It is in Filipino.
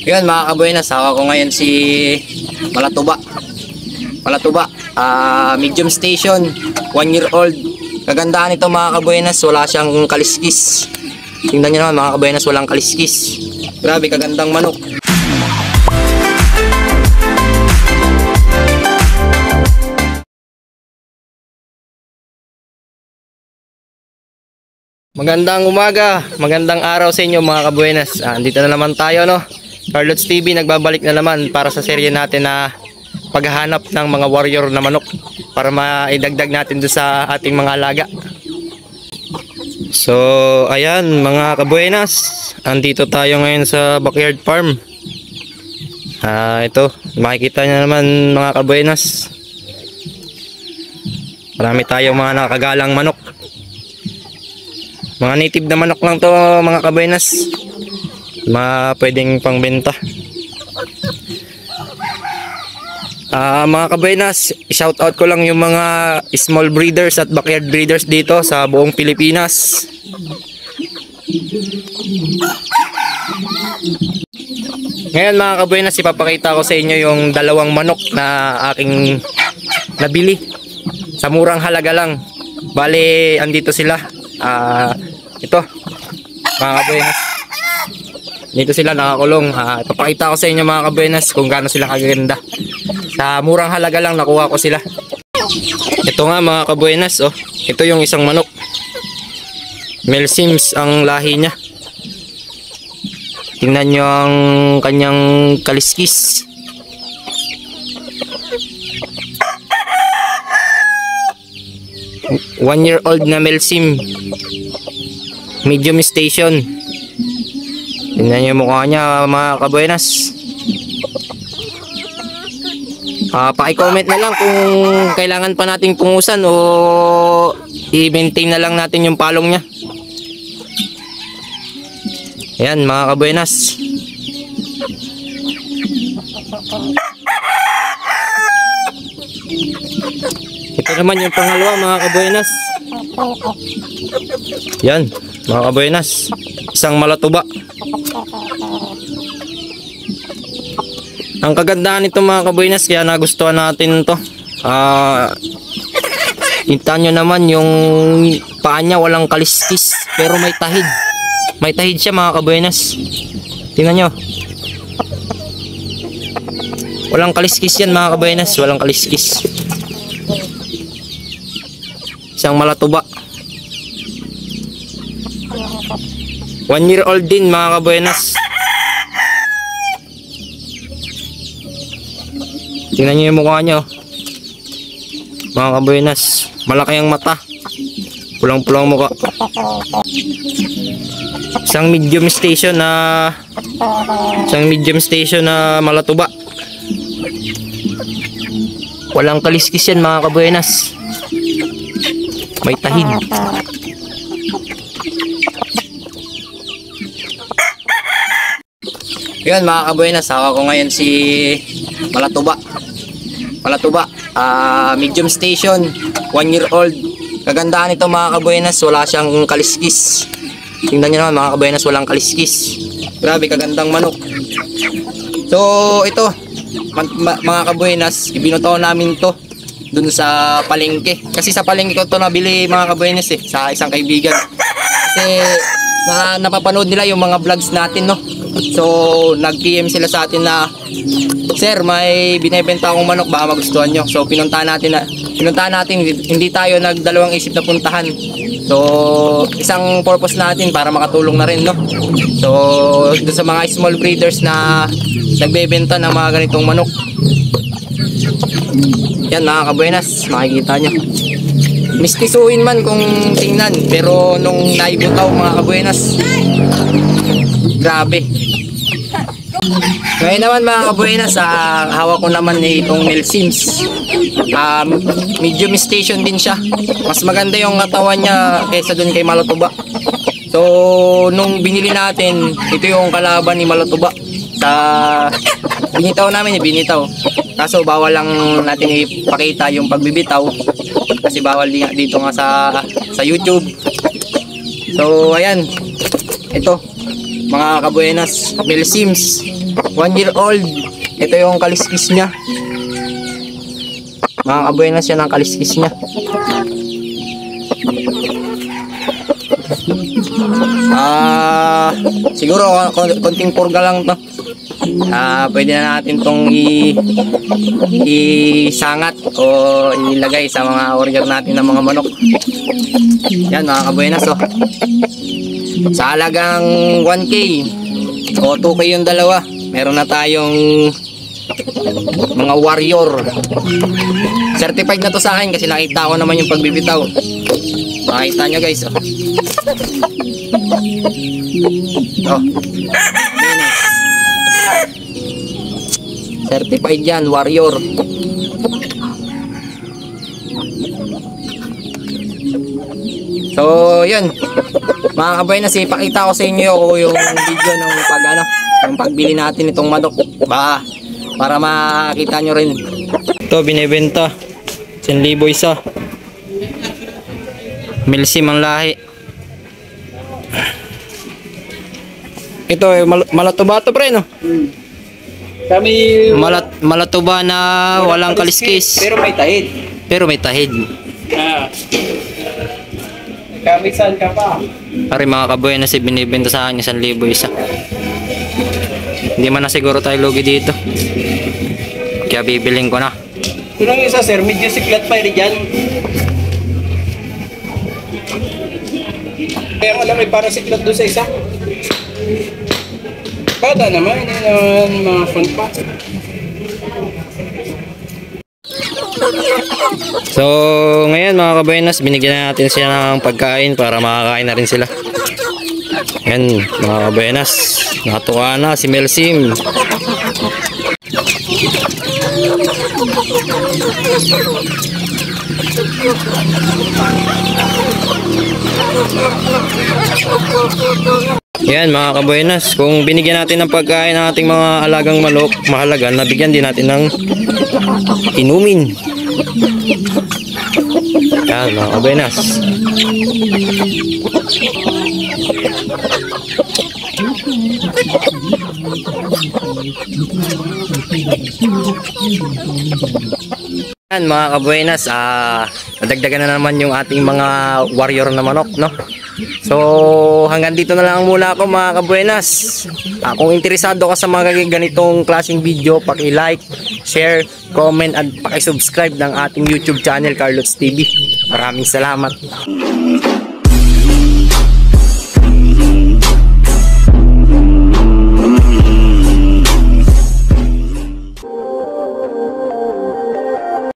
Yun mga kabuenas, hawa ko ngayon si Malatuba. Medium station, 1 year old. Kagandahan ito mga kabuenas, wala siyang kaliskis. Tingnan nyo naman mga kabuenas, walang kaliskis. Grabe, kagandang manok. Magandang umaga, magandang araw sa inyo mga kabuenas. Andito na naman tayo, no? Carlots TV nagbabalik na naman para sa serye natin na paghahanap ng mga warrior na manok para maidagdag natin doon sa ating mga alaga. So ayan mga kabuenas, andito tayo ngayon sa backyard farm. Ito makikita nyo naman mga kabuenas, marami tayong mga nakagalang manok. Mga native na manok lang to mga kabuenas, pwedeng pangbenta. Mga kabuenas, shout out ko lang yung mga small breeders at backyard breeders dito sa buong Pilipinas. Ngayon mga kabuenas, ipapakita ko sa inyo yung dalawang manok na aking nabili sa murang halaga lang. Bale, andito sila. Ito mga kabuenas, dito sila nakakulong. Ipapakita ko sa inyo mga kabuenas kung gaano sila kaganda. Sa murang halaga lang nakuha ko sila. Ito nga mga kabuenas, oh, ito yung isang manok, Male Sims ang lahi niya. Tingnan nyo ang kanyang kaliskis. One year old na Male Sim, medium station. Tingnan nyo yung mukha niya mga kabuenas. Paki-comment na lang kung kailangan pa nating pungusan o i-maintain na lang natin yung palong niya. Ayan mga kabuenas. Ito naman yung pangalawa mga kabuenas. Yan mga kabuenas, isang Malatuba. Ang kagandahan nito mga kabuenas, kaya nagustuhan natin to. Kita nyo naman yung paa niya, walang kaliskis pero may tahid. May tahid siya mga kabuenas. Tingnan nyo, walang kaliskis yan mga kabuenas, walang kaliskis. Isang Malatuba, 1 year old din mga kabuenas. Tingnan nyo yung mukha nyo mga kabuenas, malaki ang mata, pulang-pulang mukha. Isang medium station na Malatuba. Walang kaliskis yan mga kabuenas, may tahid. Yun mga kabuenas, hawa ko ngayon si Malatuba. Medium station, 1 year old. Kagandahan ito mga kabuenas, wala siyang kaliskis. Tingnan nyo naman mga kabuenas, walang kaliskis. Grabe, kagandang manok. So ito mga kabuenas, ibinuto namin to dun sa palengke. Kasi sa palengke ko to nabili mga kabuenas sa isang kaibigan. Kasi napapanood nila yung mga vlogs natin, no. So nag-PM sila sa atin na, "Sir, may binebenta akong manok, baka magustuhan nyo." So pinuntahan natin, hindi tayo nagdalawang isip na puntahan. So isang purpose natin para makatulong na rin, no. So doon sa mga small breeders na nagbebenta ng mga ganitong manok. Yan mga kabuenas, makikita nyo. Mistisuin man kung tingnan, pero nung naibutaw mga kabuenas, grabe. Ngayon naman mga kabuenas, hawak ko naman itong Male Sims. Medium station din siya. Mas maganda yung katawan niya kaysa dun kay Malatuba. So nung binili natin, ito yung kalaban ni Malatuba. Binitaw namin, binitaw. Kaso bawal lang natin ipakita yung pagbibitaw kasi bawal dito nga sa YouTube. So ayan, ito mga kabuenas, male Sims, 1 year old. Ito yung kaliskis niya. Mga kabuenas, yan ang kaliskis niya. Siguro konting purga lang to. Pwede na natin tong isangat o ilagay sa mga order natin ng mga manok. Yan mga kabuenas, oh. Sa halagang 1K o 2K yung dalawa, meron na tayong mga warrior. Certified na to sa akin kasi nakita ko naman yung pagbibitaw. Makita nyo guys, oh. Oh. Certified yan, warrior. So, yun. Mga kabuenas, ipakita ko sa inyo yung video ng yung pagbili natin itong manok. Para makita nyo rin. Ito, binibenta. 1,000 isa. Male Sim ang lahi. Ito, malatuba to pre, no? Kami Malatuba na walang kaliskis. pero may tahid. Pero may tahid. Kami saan ka pa? Pare mga kabuenas, binibenta sa akin 1,000 isa. Hindi man na siguro tayo lugi dito. Kaya bibiling ko na. Ito lang isa sir, medyo siklat pa rin dyan. Kaya nga lang may para siklat doon sa isa. Bata naman, hindi naman mga front pa. So, ngayon mga kabuenas, binigyan natin sila ng pagkain para makakain na rin sila. Yan mga kabuenas, natuwa na si Male Sim. Yan mga kabuenas, kung binigyan natin ng pagkain ng ating mga alagang manok, mahalaga nabigyan din natin ng inumin. Yan mga kabuenas. Yan mga kabuenas, nadagdagan na naman yung ating mga warrior na manok, no? So hanggang dito na lang muna ako mga kabuenas. Kung interesado ka sa mga ganitong klaseng video, paki-like, share, comment at paki-subscribe ng ating YouTube channel Carlots TV. Maraming salamat.